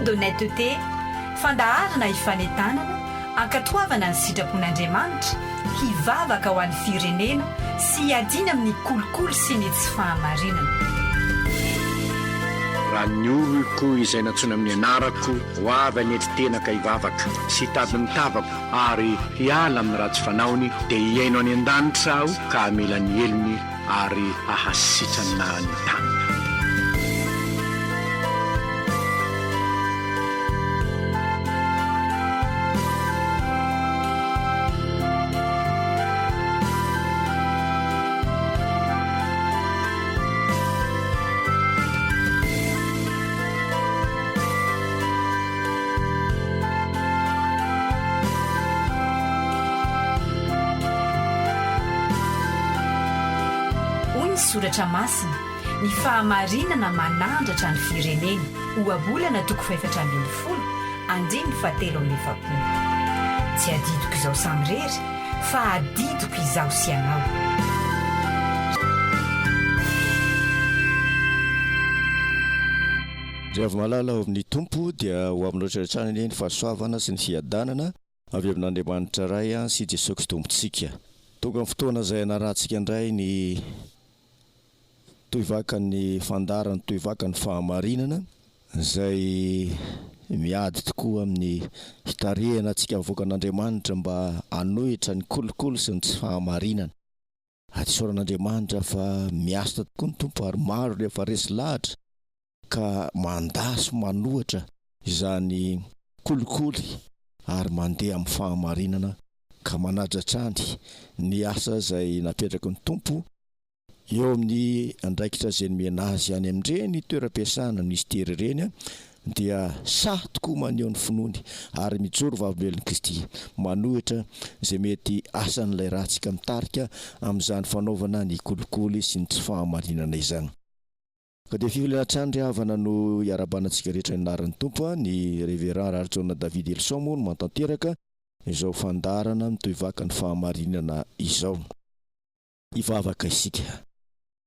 d'honnêteté, fandaharana hifanentanana, ankatoavana ny sitrapon'Andriamanitra, hivavaka ho an'ny firenena sy hiadiana amin'ny kolikoly sy ny tsy fahamarinana. Raha ny olo koa izay natsoina amin'ny anarako ho avy anetitena ka hivavaka sy hitady ny tavako ary hiala amin'ny ratsy fanaony dia hiaino any an-danitra aho ka hamela ny helony ary ahasitrana ny tany. Soratra masina ny fahamarinana manandratra ny firenena ho abolana 740 andiny 770. Tsy adidiko izao samirery fa adidiko izaho sy anao. Rehefa malala ao amin'ny tompo dia ho amin'ny rehetrarehetrany ny fahasoavana sy ny fiadanana avy amin'Andriamanitra ray sy Jesosy Kristy tompontsika. Tonga amin'ny fotoana izay anarahantsika indray ny toivakan'ny fandarana, toivakan'ny fahamarinana izay miady tokoa amin'ny hitarehana antsika avoakan'Andriamanitra mba hanohitra ny kolikoly sy ny tsy fahamarinana. Adisoran'Andriamanitra fa miasa tokoa ny tompo ary maro rehefa resy lahatra ka mandasy manohitra izany kolikoly ary mandeha amin'ny fahamarinana ka manadratrany ny asa izay napetraka ny tompo eo amin'ny andraikitra izay nomena azy any amin'ireny toeram-piasana ministera ireny dia sahy tokoa maneho ny finoany ary mijoro vavelon'i Kristy manohitra izay mety asan'ilay rahantsika mitarika amin'izany fanaovana ny kolikoly sy ny tsy fahamarinana izany. Ka dia fivolana hatrany ry havana no iarabanantsika rehetra ny anaran'ny tompo ny révérend Raharijaona David Elsomo no mantanteraka izao fandarana mitoivaka ny fahamarinana izao. Hivavaka isika.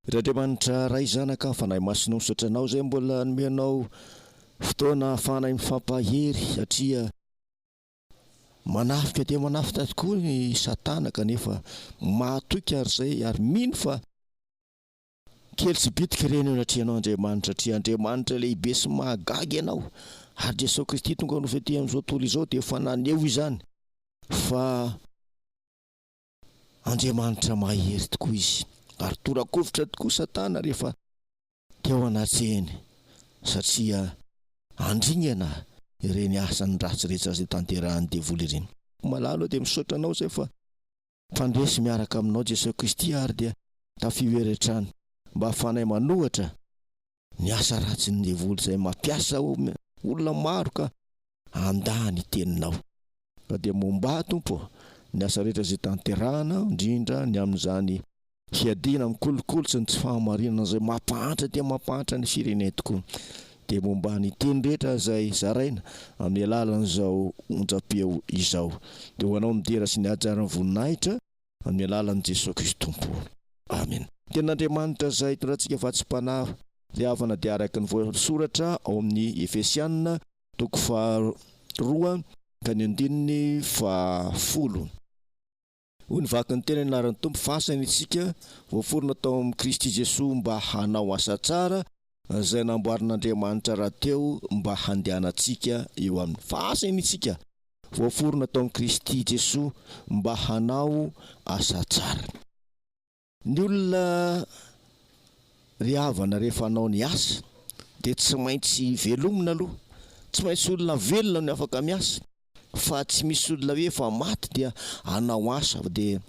Andriamanitra ray zanaka Fanahy Masina misotranao izay mbola nomenao fotoana ahafahana mifampahery satria manafika dia manafika tokoa ny satana kanefa mahatoky ary izay ary mino fa kely sy bitika ireny eo natrehanao Andriamanitra satria Andriamanitra lehibe sy mahagaga ianao ary Jesosy Kristy tonga nofety amin'izao tontolo izao dia efa naneho izany fa Andriamanitra mahery tokoa izy. Ary torakovitra tokoa satana rehefa teo anatseny satria andringana ireny asany ratsy rehetra izay tanterahany devoly ireny. Malalo dia misaotra anao izay fa fandresy miaraka aminao Jesosy Kristy ary dia tafihoeretrany mba hafanay manohatra ny asa ratsy ny devoly izay mampiasa olona maro ka andany teninao. Ka dia momba tompo ny asa rehetra izay tanterahana indrindra ny amin'izany hiadiana amin'ny kolikoly sy ny tsy fahamarinana izay mampahantra dia mampahantra ny firenena tokoa. Dia momba ny teny rehetra izay zaraina amin'ny alalan'izao onjam-peo izao. Dia ho anao midera sy ny ajaran'ny voninahitra amin'ny alalan'i Jesosy Kristy tompo. Amen. Ten'Andriamanitra izay tondratsika vatsim-panahy ry havana dia araka ny voasoratra ao amin'ny Efesianina 2:2 ka ny 10:10. Hoy ny vaky ny tena anaran'ny tompo fasany itsika voaforona tao amin'ny Kristy Jesosy mba hanao asa tsara izay namboarin'Andriamanitra raha teo mba handehanantsika eo amin'ny fasany itsika voaforona tao amin'ny Kristy Jesosy mba hanao asa tsara. Ny olona ry havana rehefa hanao ny asa dia tsy maintsy velomina aloha, tsy maintsy olona velona no afaka miasa. Fa tsy misy olona hoe fa maty dia hanao asa dia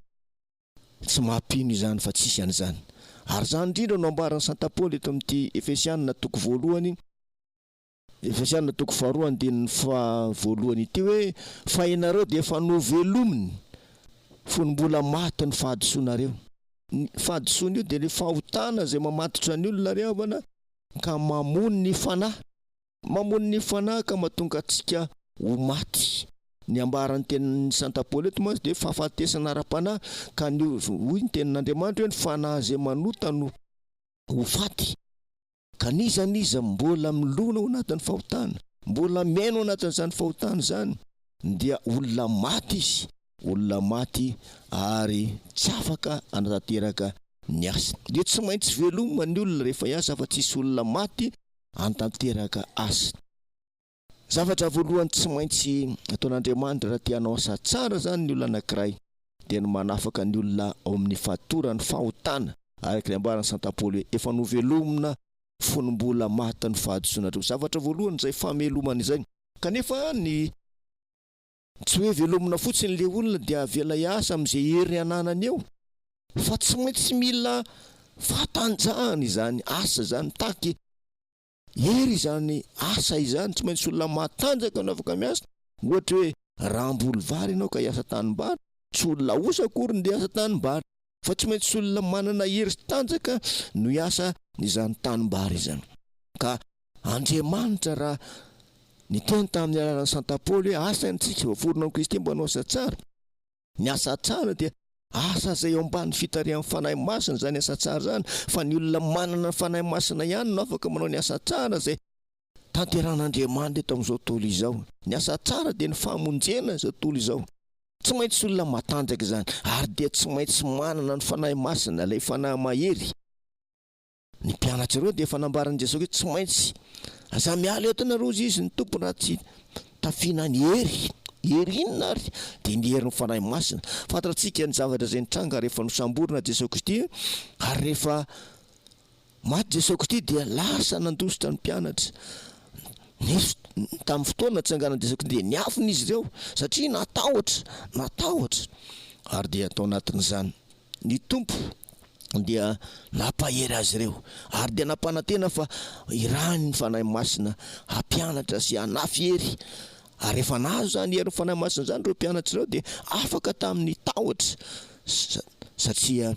tsy mampino izany fa tsisy an'izany. Ary zany indrindra no ambaran'ny Saint Paul eto amin'ity Efesianina 2:2 Efesianina 2:2 ity hoe fa ianareo dia efa novelominy fony mbola maty ny fahadisoanareo. Ny fahadisoana io dia ny fahotana izay mamatotra ny olona ry havana ka mamony ny fanahy. Mamony ny fanahy ka mahatonga antsika ho maty. Ny ambaran'ny tenin'ny Saint Paul eto moa dia fahafatesana ara-panahy ka hoy ny tenin'Andriamanitra hoe ny fanahy izay manota no ho faty. Ka niza mbola milona ao anatin'ny fahotana mbola miaino anatin'izany fahotana zany dia olona maty izy, olona maty ary tsy afaka anatanteraka ny asa. Dia tsy maintsy veloma ny olona rehefa hiasa fa tsisy olona maty anatanteraka asa. Zavatra voalohany tsy maintsy ataon'Andriamanitra raha tianao asa tsara zany ny olona anankiray dia ny manafaka ny olona ao amin'ny fatorany fahotana. Araka ny ambarany Saint Paoly hoe efa novelomina fonombola maty ny fahadisoana. Zavatra voalohany izay famelomana izay. Kanefa ny tsy hoe velomina fotsiny le olona dia avela hiasa amin'izay hery ananany eo, fa tsy maintsy mila fatanjahany izany asa zany, taky hery zany asa izany. Tsy maintsy olona matanjaka no afaka miasa. Ohatra hoe raha mboly vary ianao ka hiasa tanimbary, tsy olona osa akory ndeha hiasa tanimbary, fa tsy maintsy olona manana hery sy tanjaka no hiasa izany tanimbary izany. Ka Andriamanitra raha niteny tamin'ny alalan'ny Saint Paoly hoe asa antsika vaforona Kristy mba hanao asa tsara. Ny asa tsara dia asa izay eo ambany fitarihan'ny Fanahy Masina zany asa tsara zany, fa ny olona manana Fanahy Masina ihany no afaka manao ny asa tsara izay tanteran'Andriamanitra eto amin'izao tontolo izao. Ny asa tsara dia ny famonjena izao tontolo izao. Tsy maintsy olona matanjaka izany, ary dia tsy maintsy manana ny Fanahy Masina, ilay fanahy mahery. Ny mpianatra ireo dia fanambaran'i Jesosy hoe tsy maintsy aza miala eto na rozy izy ny tompo raha tsy tafiana ny hery. Hery inona ary? Dia ny herin'ny Fanahy Masina. Fantatsika ny zavatra izay nitranga rehefa nosamborina Jesosy Kristy, ary rehefa maty Jesosy Kristy dia lasa nandositra ny mpianatra. Tamin'ny fotoana natsanganan'i Jesosy Kristy dia niafina izy ireo satria natahotra. Ary dia atao anatin'izany ny tompo dia nampahery azy ireo, ary dia nampanantena fa irany ny Fanahy Masina hampianatra sy hanafy hery. Ary rehefa nahazo zany herin'ny Fanahy Masina zany ireo mpianatra ireo dia afaka tamin'ny tahotra, satria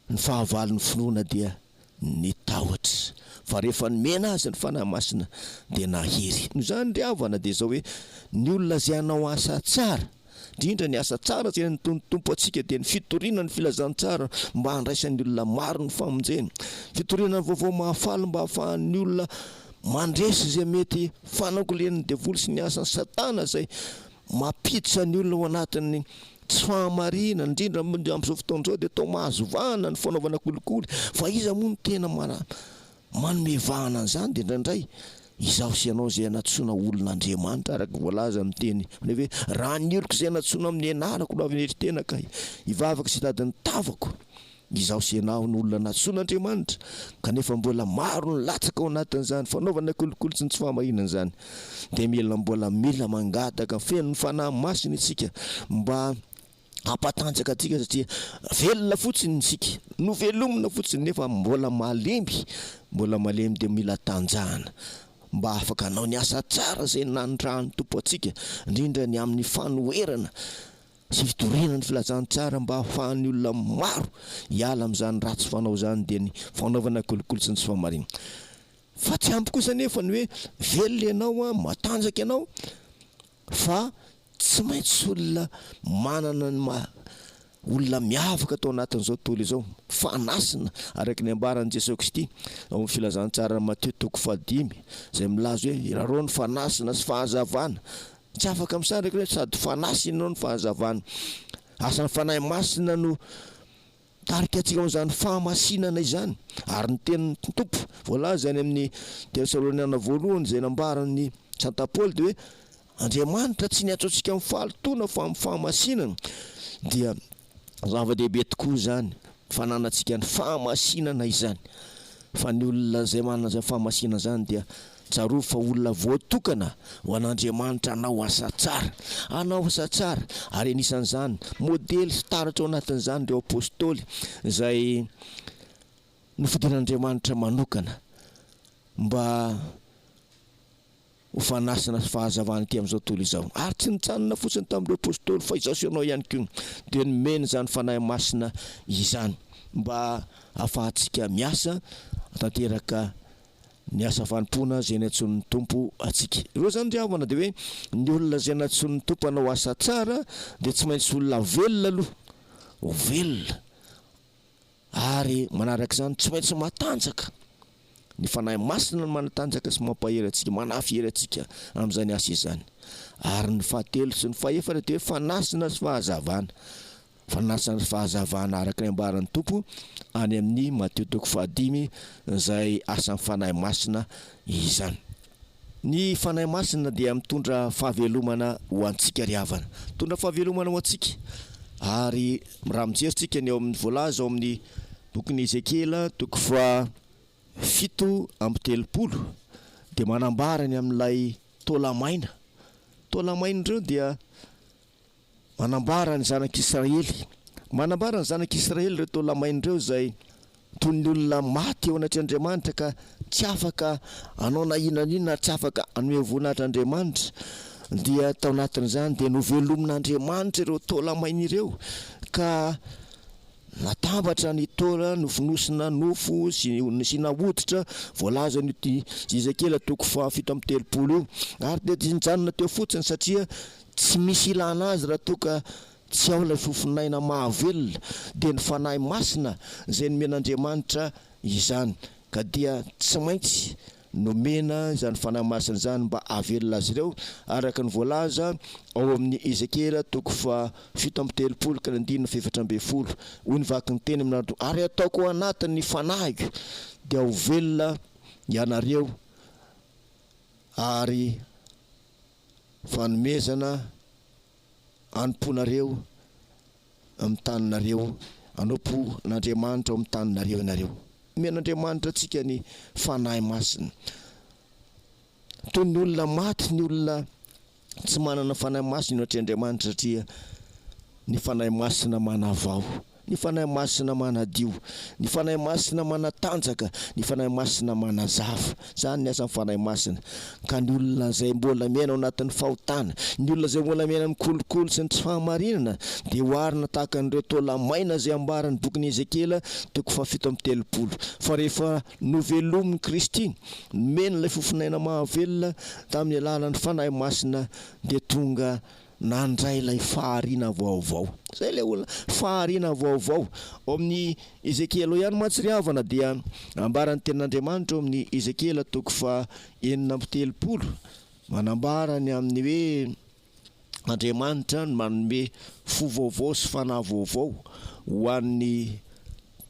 ny fahavalon'ny finoana dia ny tahotra. Fa rehefa nomena azy ny Fanahy Masina dia nahery. No zany ry havana dia zao hoe ny olona izay hanao asa tsara, indrindra ny asa tsara izay tompo antsika dia ny fitoriana ny filazantsara mba handraisan'ny olona maro ny famonjeny, fitoriana ny vaovao mahafaly mba hahafahan'ny olona mandresy izay mety fanangolen'ny devoly sy ny asan'ny Satana izay mampiditra ny olona ao anatin'ny tsy fahamarinana. Indrindra amin'izao fotoana izao dia atao mahazovana ny fanaovana kolikoly, fa iza moa no tena manome vahana an'izany. Dia indraindray izaho sy ianao izay anatsoina olon'Andriamanitra araka voalaza amin'ny teny hoe raha ny oloko izay anatsoina amin'ny anarako no avy neritena ka hivavaka sy hitady ny tavako, izaho sy ianao ny olona natsoin'Andriamanitra. Kanefa mbola maro ny latsaka ao anatin'izany fanaovana kolikoly sy ny tsy fahamarinana izany. Dia mbola mila mangataka feno ny Fanahy Masina isika mba hampatanjaka atsika, satria velona fotsiny isika, no velomina fotsiny nefa mbola malemby dia mila tanjahana mba afaka hanao ny asa tsara izay nanotrahany tompo antsika, indrindra ny amin'ny fanoherana sy fitoriana ny filazantsara mba hahafahan'ny olona maro hiala amin'izany ratsy fanao zany dia ny fanaovana kolikoly sy ny tsy fahamarinana. Fa tsy ampy kosa nefa ny hoe velona ianao, matanjaka ianao, fa tsy maintsy olona manana ny olona miavaka atao anatin'izao tontolo izao, fanasina araka ny ambaran'i Jesosy Kristy ao amin'ny filazantsara Matteo 5 izay milaza hoe irarao ny fanasina sy fahazavana. Tsy afaka misaraka hoe sady fanasina ianao ny fahazavana. Asan'ny Fanahy Masina no tarika antsika amin'izany fahamasinana izany, ary ny tenin'ny tompo voalaza zany amin'ny Tesaloniana 2 izay nambaran'ny Saint Paoly dia hoe Andriamanitra tsy niatso antsika amin'ny fahalitoana fa amin'ny fahamasinana. Dia zava-dehibe tokoa zany fananantsika ny fahamasinana izany. Fa ny olona izay manana izay fahamasinana zany dia tsaroa fa olona voatokana ho an'Andriamanitra hanao asa tsara, ary anisan'izany modely sy taratra ao anatin'izany ireo apôstôly izay Nofidin Andriamanitra manokana mba ho fanasina sy fahazavana ity amin'izao tontolo izao. Ary tsy nitsanona fotsiny tamin'ireo apôstôly fa izaho sy ianao ihany koa dia nomena zany Fanahy Masina izany mba ahafahantsika miasa tanteraka ny asa fanompoana izay natsoin'ny tompo antsika. Ireo zany ry havana dia hoe ny olona izay natsoin'ny tompo hanao asa tsara dia tsy maintsy olona velona aloha, velona, ary manaraka izany tsy maintsy matanjaka. ny fanahy masina no manatanjaka sy mampahery atsika, manafy hery atsika amin'izany asa izany. Ary ny fahatelo sy ny fahefatra dia hoe fanasina sy fahazavana. Fanasina sy fahazavana araka ny ambaran'ny tompo any amin'ny Mateo 5 izay asan'ny fanahy masina izany. Ny fanahy masina dia mitondra fahavelomana ho antsika ry havana, mitondra fahavelomana ho antsika. Ary raha mijerytsika ny ao amin'ny voalaza ao amin'ny bokin'ny Ezekela 7:30 dia manambarany amin'ilay taola-maina. Taola-maina ireo dia manambara ny zanak'Israely. Manambara ny zanak'Israely ireo taola-maina ireo izay toy ny olona maty eo anatr'Andriamanitra ka tsy afaka anao na inona tsy afaka hanome voninahitr'Andriamanitra, dia tao anatin'izany dia novelomin'Andriamanitra ireo taola-maina ireo ka natambatra ny taola, nofonosina nofo sy nahoditra, voalaza ny Ezekela 7:30 io. Ary dia jinjanona teo fotsiny satria tsy misy ilana azy raha toa ka tsy ao ilay fofinaina mahavelona. Dia ny fanahy masina izay nomen'Andriamanitra izany, ka dia tsy maintsy nomena izany fanahy masina izany mba havelona azy ireo araka ny voalaza ao amin'ny Ezekela 7:30 ka 9:40. Hoy ny vaky ny teny amin'andro, ary ataoko ao anatin'ny fanahiko dia ho velona ianareo ary fanomezana anomponareo amin'ny taninareo, anompo n'Andriamanitra ao amin'ny taninareo ianareo. Men'Andriamanitra antsika ny fanahy masina. Toy ny olona maty, ny olona tsy manana fanahy masina ohatry Andriamanitra, satria ny fanahy masina manavao, ny fanahy masina manadio, ny fanahy masina manatanjaka, ny fanahy masina manazava. Zany ny asan'ny fanahy masina. Ka ny olona izay mbola miaina ao anatin'ny fahotana, ny olona izay mbola miaina amin'ny kolikoly sy ny tsy fahamarinana dia hoarina tahaka an'ireo taola-maina izay ambaran'ny bokin'ny Ezekela 7:30. Fa rehefa novelomin'ny Kristy, nomena ilay fofinaina mahavelona tamin'ny alalan'ny fanahy masina, dia tonga nandray ilay fahariana vaovao. Zay ilay olona fahariana vaovao. Ao amin'ny Ezekela ihany mantsy ry havana dia ambaran'ny tenin'Andriamanitra ao amin'ny Ezekela 7:30 manambarany amin'ny hoe Andriamanitra no manome fo vaovao sy fanahy vaovao ho an'ny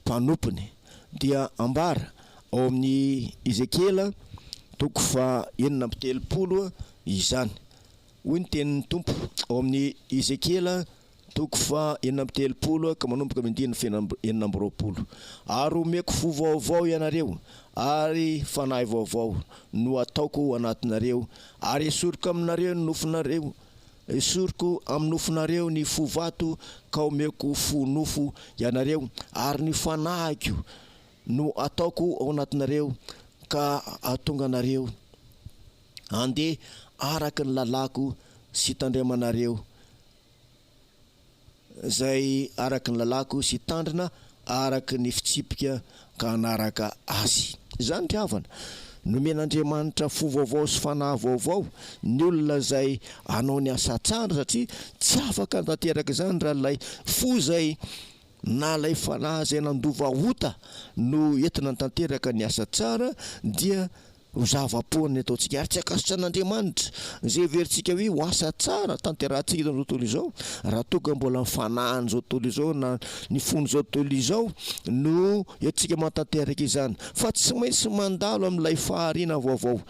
mpanompony. Dia ambara ao amin'ny Ezekela 7:30 izany. Hoy ny tenin'ny tompo ao amin'ny Ezekela 7:30 ka manomboka amin'ny 9:20. Ary omeko fo vaovao ianareo ary fanahy vaovao no ataoko ao anatinareo, ary esoriko aminareo ny nofinareo, esoriko amin'ny nofinareo ny fo vato ka omeko fo nofo ianareo, ary ny fanahiko no ataoko ao anatinareo ka atonga anareo andeha araka ny lalako sy tandremanareo, zay araka ny lalako sy tandrina araka ny fitsipika ka anaraka azy. Zany ry havana, nomen'Andriamanitra fo vaovao sy fanahy vaovao ny olona izay hanao ny asa tsara, satria tsy afaka hantanteraka izany raha ilay fo izay na ilay fanahy izay nandova ota no entina tanteraka ny asa tsara dia ho zava-poana ataontsika. Ary tsy akasotra an'Andriamanitra izay verintsika hoe ho asa tsara tanterahantsika izao tontolo izao, raha toga mbola mifanahany izao tontolo izao na ny fony izao tontolo izao no entsika mantanteraka izany, fa tsy maintsy mandalo amin'ilay fahariana vaovao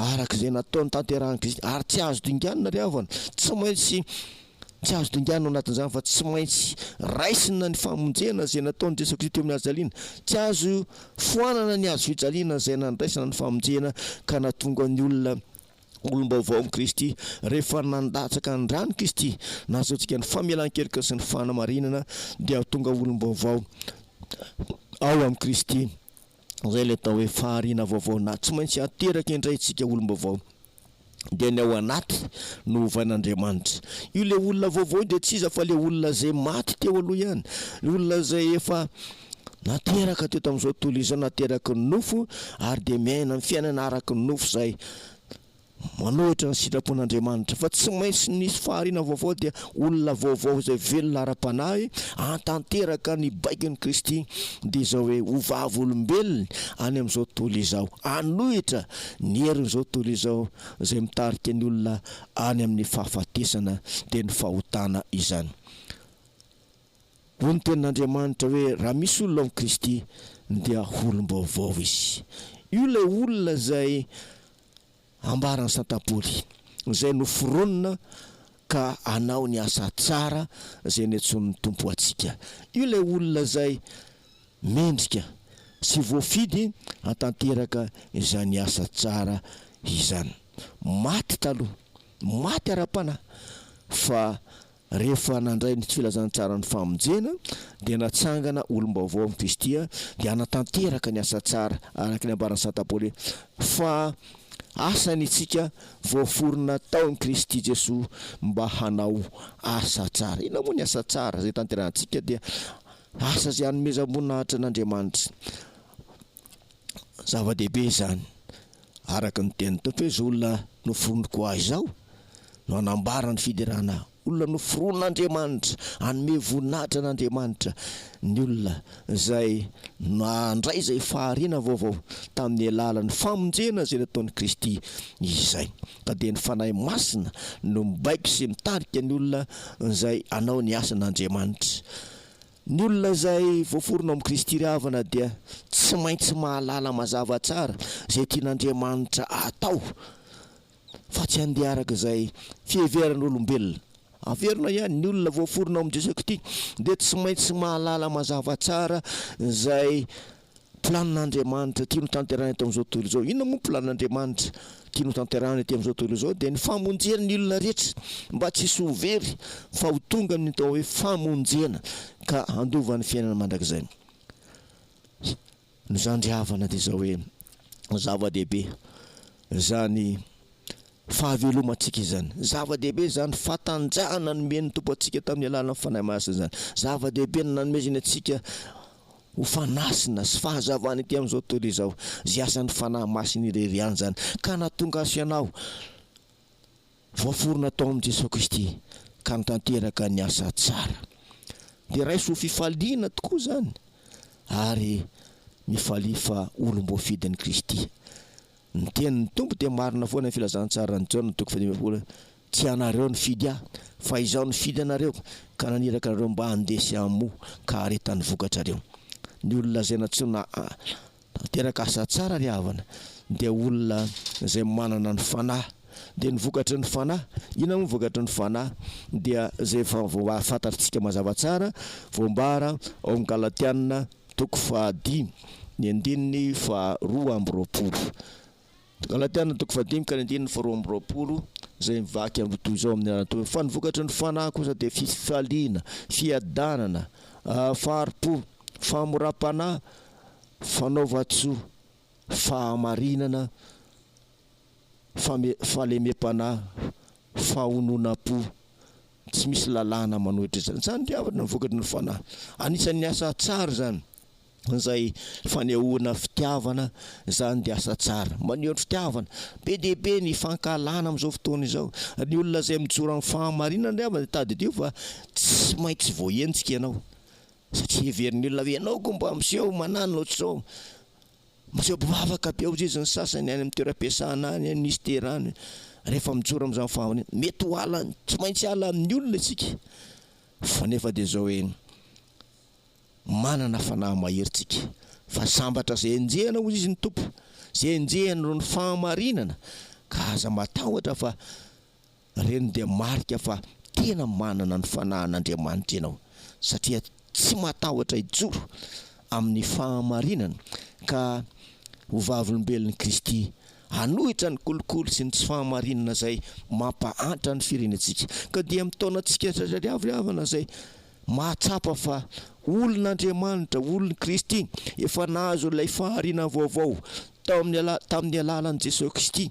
araka izay nataony tanterahany Kristy. Ary tsy azo dinganina ry havana, tsy maintsy tsy azo dinganina anatin'izany, fa tsy maintsy raisina ny famonjena izay nataony Jesoly Kristy teo amin'ny hazaliana. Tsy azo foanana ny azo fijaliana izay nandraisana ny famonjena ka nahatonga ny olona olom-baovao amin'ny Kristy. Rehefa nandatsaka ny rany Kristy, nahazoantsika ny famelan-keloka sy ny fahamarinana, dia tonga olom-baovao ao amin'ny Kristy. Zay le atao hoe fahariana vaovao, na tsy maintsy ateraka indray tsika olom-baovao dia ny ao anaty no hovain'Andriamanitra. Io le olona vaovao dia tsy iza fa le olona izay maty teo aloha ihany, le olona izay efa nateraka teo tamin'izao tontolo izao, nateraka ny nofo ary dia miaina ny fiainana araka ny nofo izay manohitra ny sitrapon'Andriamanitra fa tsy maintsy nisy faharina vaovao dia olona vaovao izay velona ara-panahy antanteraka ny baikin'ny Kristy dia izao hoe hovavy olombelony any amin'izao tontolo izao, anohitra ny herin'izao tontolo izao izay mitarika ny olona any amin'ny fahafatesana dia ny fahotana izany. Hoy ny tenin'Andriamanitra hoe raha misy olona amin'ny Kristy dia olom-baovao izy. Io ilay olona izay ambarany Saint-Paoly izay noforonina ka hanao ny asa tsara izay niantson'ny tompo antsika. Io ilay olona izay mendrika sy voafidy hatanteraka izany asa tsara izany. Maty taloha, maty ara-panahy, fa rehefa nandray ny filazana tsara ny famonjena dia natsangana olom-baovao amin'ny Kristy dia hanatanteraka ny asa tsara araka ny ambarany Saint-Paoly fa asany itsika voaforona taon'ny Kristy Jesosy mba hanao asa tsara. Ina moa ny asa tsara zay tanterahantsika dia asa zay hanomezam-boninahitra n'Andriamanitra. Zava-dehibe zany araka ny teny tompo hoe zao olona noforoniko ahy zao no hanambara ny fiderana, olona noforon'Andriamanitra, hanome voninahitra n'Andriamanitra, ny olona izay nandray izay faharina vaovao tamin'ny alalan'ny famonjena izay nataon'ny Kristy izay. Ka dia ny Fanahy Masina no mibaiko sy mitarika ny olona izay hanao ny asan'Andriamanitra. Ny olona izay voaforona amin'ny Kristy ravana dia tsy maintsy mahalala mazava tsara izay tian'Andriamanitra atao, fa tsy handeha araka izay fiheveran'olombelona. Averina ihany ny olona voaforona amin'ny Jesosy Kristy dia tsy maintsy mahalala mazava tsara izay planin'Andriamanitra tiano tanterahany eto amin'izao tontolo izao. Inona moa planin'Andriamanitra tiano tanterahany eto amin'izao tontolo izao dia ny famonjena ny olona rehetra mba tsy hisy ho very fa ho tonga ny atao hoe famonjena ka handovan'ny fiainana mandrakizay. Ny zandriavana dia izao hoe zava-dehibe zany fahavelomantsika izany, zava-dehibe zany fatanjahana nomeny tompo antsika tamin'ny alalany Fanahy Masina zany, zava-dehibe nanomezany antsika ho fanasina sy fahazavana ity amin'izao tontolo izao, zay asan'ny Fanahy Masina irery ihany zany ka nahatonga ahazoanao voaforona tao amin'i Jesosy Kristy ka nitanteraka ny asa tsara. Dia raiso ho fifaliana tokoa zany ary mifalia fa olom-boafidin'ny Kristy. Ny tenin'ny tompo dia marina foana ny filazantsara ny Jaona toko 1:10, tsy anareo ny fidy ahy fa izaho ny fidy anareo ka naniraka anareo mba handesy amin'ny ka haretany vokatrareo. Ny olona izay natsona tanteraka asa tsara ry havana dia olona izay manana ny fanahy, dia ny vokatry ny fanahy, ina moa vokatry ny fanahy dia zay fantatritsika mazava tsara voambara ao amin'ny Galatiana toko 5 ny andininy 2:20. Galatiana toko 5 ka ny andininy 2:20 zay mivaky amin'ny toy izao amin'ny anatomy. Fa ny vokatry ny fanahy kosa dia fifaliana, fiadanana, faharipo, famoram-panahy, fanaovan-tsoa, fahamarinana, fahalemem-panahy, fahononam-po, tsy misy lalàna manohitra izany. Zany diavana ny vokatry ny fanahy. Anisan'ny asa tsara zany izay fanehoana fitiavana zany dia asa tsara. Maneho ny fitiavana be dia be ny fankalana amin'izao fotoana izao. Ny olona izay mijoro amin'ny fahamarinana dia tadidio fa tsy maintsy voahentsika ianao, satria heverin'ny olona hoe ianao koa mba miseho manano ohatr'izao, miseho bivavaka be izy ny sasany any amin'ny toeram-piasana any, any ministera any. Rehefa mijoro amin'izany fahamarinana mety ho ala, tsy maintsy ala amin'ny olona isika, fa nefa dia izao hoe manana fanahy maherintsika fa sambatra zay enjehana hoy izy ny tompo, zay enjehana no ny fahamarinana ka aza matahotra fa reny dia marika fa tena manana ny fanahin'Andriamanitra ianao, satria tsy matahotra hijoro amin'ny fahamarinana ka ho vavolombelon'ny Kristy hanohitra ny kolikoly sy ny tsy fahamarinana zay mampahantra ny firenentsika. Ka dia mitaonantsika havana zay mahatsapa fa olon'Andriamanitra, olon'ny Kristy efa nahazo ilay faharina vaovao tamin'ny alalan'i Jesosy Kristy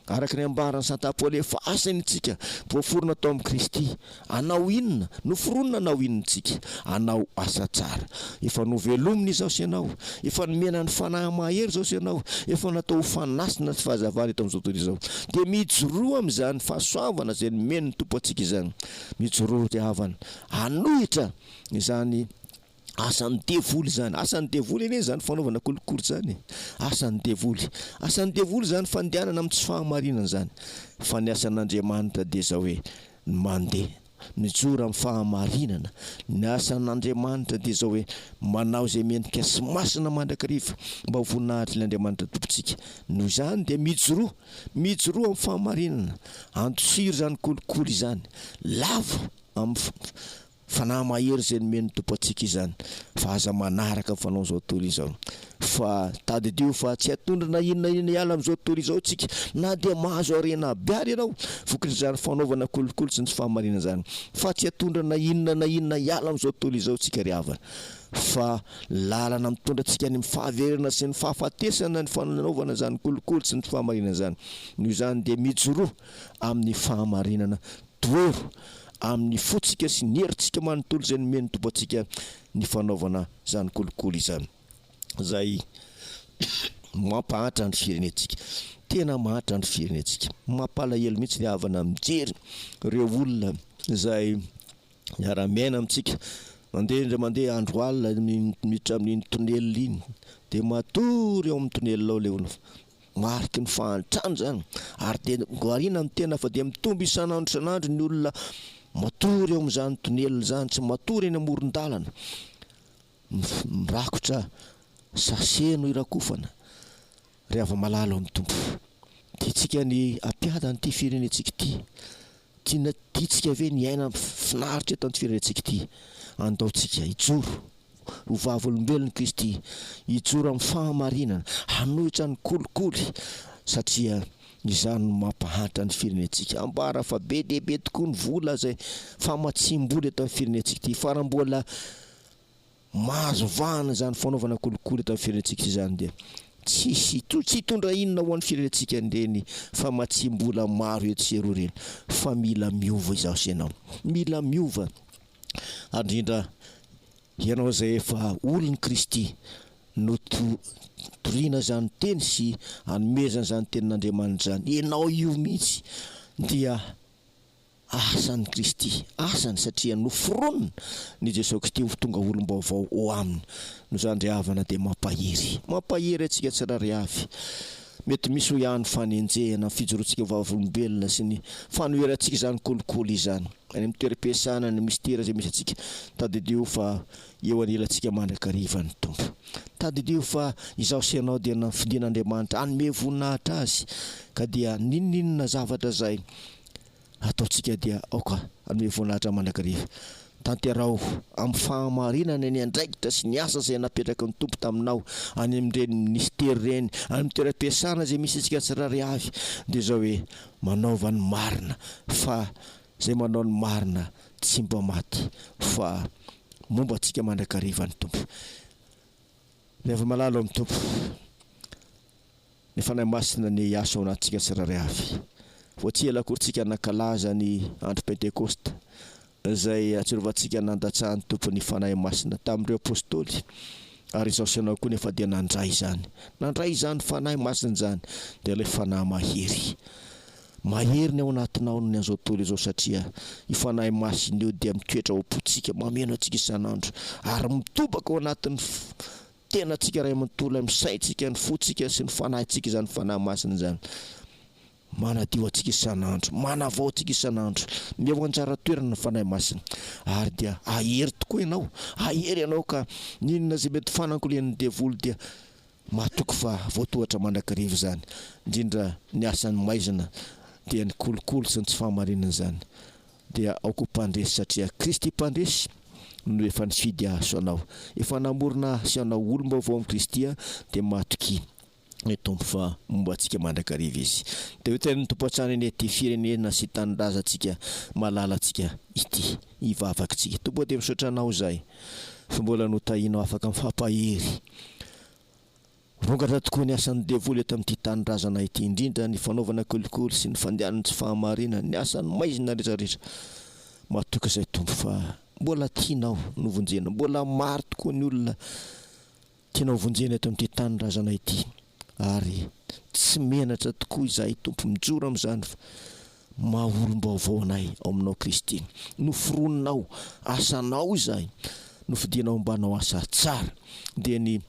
araka ny ambarany Saint-Paul fa asanitsika voaforona tao amin'ny Kristy anao inona noforonina anao inontsika anao asa tsara efa novelomina izao sy anao efa nomena ny fanahy mahery zao sy anao efa natao fanasina sy fahazavana eto amin'izao tontolo izao dia mijoroa amin'izany fahasoavana izay nomeny ny tompo antsika izany mijoroa dia havana anohitra izany asan'ny devoly zany asan'ny devoly eny zany fanaovana kolikoly zany asan'ny devoly zany fandehanana amin'ny tsy fahamarinana zany fa ny asan'Andriamanitra dia zao hoe mandeha mijoro amin'ny fahamarinana ny asan'Andriamanitra dia zao hoe manao izay mendrika sy masina mandrakariva mba ho voninahitra l'Andriamanitra tompontsika noho izany dia mijoroa amin'ny fahamarinana antosiro zany kolikoly zany lavo amin'ny fanahy mahery izay nomeny tompo antsika izany fa aza manaraka fanao izao tontolo izao fa tadidio fa tsy atondrina inona hiala amin'izao tontolo izao tsika na dia mahazo arena abiary ianao vokatr'izany fanaovana kolikoly sy ny fahamarinana zany fa tsy atondrina inona hiala amin'izao tontolo izao tsika ry havana fa lalana mitondra antsika any amin'ny fahaverana sy ny fahafatesana ny fanaovana zany kolikoly sy ny fahamarinana zany noho izany dia mijoroa amin'ny fahamarinana toero amin'ny fotsika sy ny herintsika manontolo izay nomeny tompo antsika ny fanaovana zany kolikoly izany zay mampahatra ny firenentsika tena mahatra ny firenentsika mampalahelo mihitsy ny havana mijery ireo olona zay miara-miaina amintsika mandeha andro alina miditra amin'iny tonely iny dia matory eo amin'ny tonely ao le olona mariky ny fahantrano zany ary dia goarina amin'ny tena fa dia mitombo isan'andro ny olona matory eo amin'izany tonely zany tsy matory eny amoron-dalana mirakotra saseno irakofana rehefa malala amin'ny tompo tiatsika ny ampiadany ty firenentsika tiatsika ve ny aina finaritra eto amin'ny firenentsika ty andaotsika hijoro ho vavolombelon'ny Kristy hijoro amin'ny fahamarinana hanohitra ny kolikoly satria izany mampahatra ny firenentsika ambara fa be dehibe tokoa ny vola zay famatsim-bola eto amin'ny firenentsika ty farambola mahazo vahana zany fanaovana kolikoly eto amin'ny firenentsika izany dia tsy hitondra inona ho an'ny firenentsika ireny famatsim-bola maro eto sy eroa ireny fa mila miova izao sy ianao mila miova indrindra ianao zay efa olon'ny Kristy no toriana zany teny sy hanomezana zany tenin'Andriamanitra zany ianao io mihitsy dia asan'ny Kristy asany satria noforonina ny Jesosy Kristy ho tonga olom-baovao ao aminy no zany ry havana dia mampahery atsika tsirairay avy mety misy ho ihany fanenjehana fijoroantsika vavolombelona sy ny fanoherantsika zany kolikoly izany any amin'ny toeram-piasana ny mistera zay misy atsika tadidio fa eo anelantsika mandrakariva ny tompo tadidio fa izao sy anao dia Nofidin'Andriamanitra hanome voninahitra azy ka dia ninona zavatra zay ataotsika dia aoka hanome voninahitra mandrakariva tanterao amin'ny fahamarinana ny andraikitra sy ny asa zay napetraka ny tompo taminao any amin'ireny ministera ireny any amin'ny toeram-piasana zay misy atsika tsirairay avy dia zao hoe manaova ny marina fa zay manao ny marina tsy mba maty fa momba antsika mandrakariva ny tompo rehefa malalo amin'ny tompo ny Fanahy Masina ny asa ao anatintsika tsirairay avy voatsy ela akorintsika nankalaza ny andro pentekosta zay atsirovantsika nandatsahan'ny tompo ny Fanahy Masina tamin'ireo apôstôly ary izao sy anao koa nefa dia nandray izany Fanahy Masina zany dia ilay fanahy mahery ny ao anatinao ny an'izao tontolo izao satria i Fanahy Masina io dia mitoetra opontsika mameno antsika isan'andro ary mitobaka ao anatin'ny tenatsika ray amanontolo amin'ny saintsika ny fotsika sy ny fanahitsika zany Fanahy Masina zany manadio antsika isan'andro manavao antsika isan'andro meo anjara toerana ny Fanahy Masina ary dia ahery tokoa ianao ka ninona zay mety fanankolen'ny devoly dia mahatoky fa voatohatra mandrakariva zany indrindra ny asan'ny maizina dia ny kolikoly sy ny tsy fahamarinana zany dia aoko mpandresy satria Kristy mpandresy no efa nifidy aso anao efa namorona sy anao olom-baovao amin'ny Kristy dia mahatoky ny tompo fa momba antsika mandrakariva izy dia tena ny tompo an-trano eny ty firenena sy tanindrazantsika malala antsika ity hivavakantsika tompo dia misaotra anao zay fa mbola notahinao afaka mifampahery manongatra tokoa ny asan'ny devoly eto amin'ity tanyrazana ity, indrindra ny fanaovana kolikoly sy ny fandehanany tsy fahamarinana, ny asan'ny maizina rehetrarehetra. Matoka izay tompo fa mbola tianao novonjena, mbola maro tokoa ny olona tianao vonjena eto amin'ity tanyrazana ity, ary tsy menatra tokoa izahay tompo mijoro amin'izany fa mahaolom-baovao anay ao aminao Kristy. Noforononao asanao izahay, nofidinao mbanao asa tsara, dia ny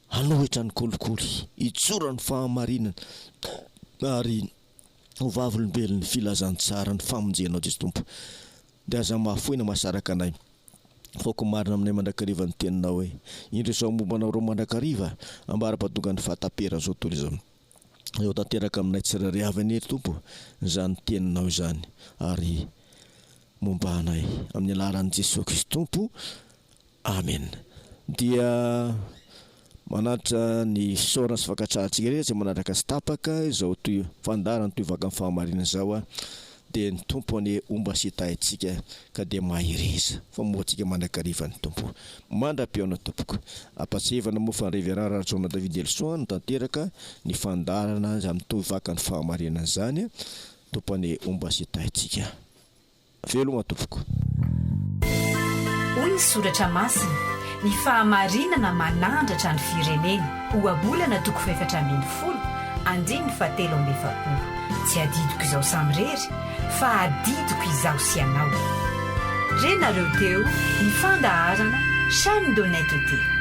hanohitra ny kolikoly, hijoro ny fahamarinana, ary ho vavolombelony filazantsara ny famonjenao Jesosy tompo. Dia aza mahafoina mahasaraka anay, foko marina aminay mandrakariva ny teninao hoe indro izao mombanao reo mandrakariva ambara-pahatonga ny fahatapera zao toy izao. Eo tanteraka aminay tsirairay ery tompo izany teninao izany, ary momba anay amin'ny alaran'i Jesosy Kristy tompo. Amen. Dia manatra ny fisaorana sy fankatsahantsika rehetra izay manaraka sy tapaka izao toy fandarana toy vaka amin'ny fahamarinana izao dia ny tompo any omba sy tahintsika ka dia mahireza fa moantsika mandrakariva ny tompo. Mandra-peona tompoko. Ampatsevana moa fa ny révérend Raharijaona David Elson tanteraka ny fandarana amin'ny toy vaka ny fahamarinana izany, tompo any omba sy tahintsika. Veloma tompoko. Hoy ny soratra masina, ny fahamarinana manandratra ny firenena, ho abolana toko 720, andiny 720. Tsy adidiko izao samy rery, fa adidiko izaho sy anao. Renareo teo ny fandaharana Chaîne d'honnêteté.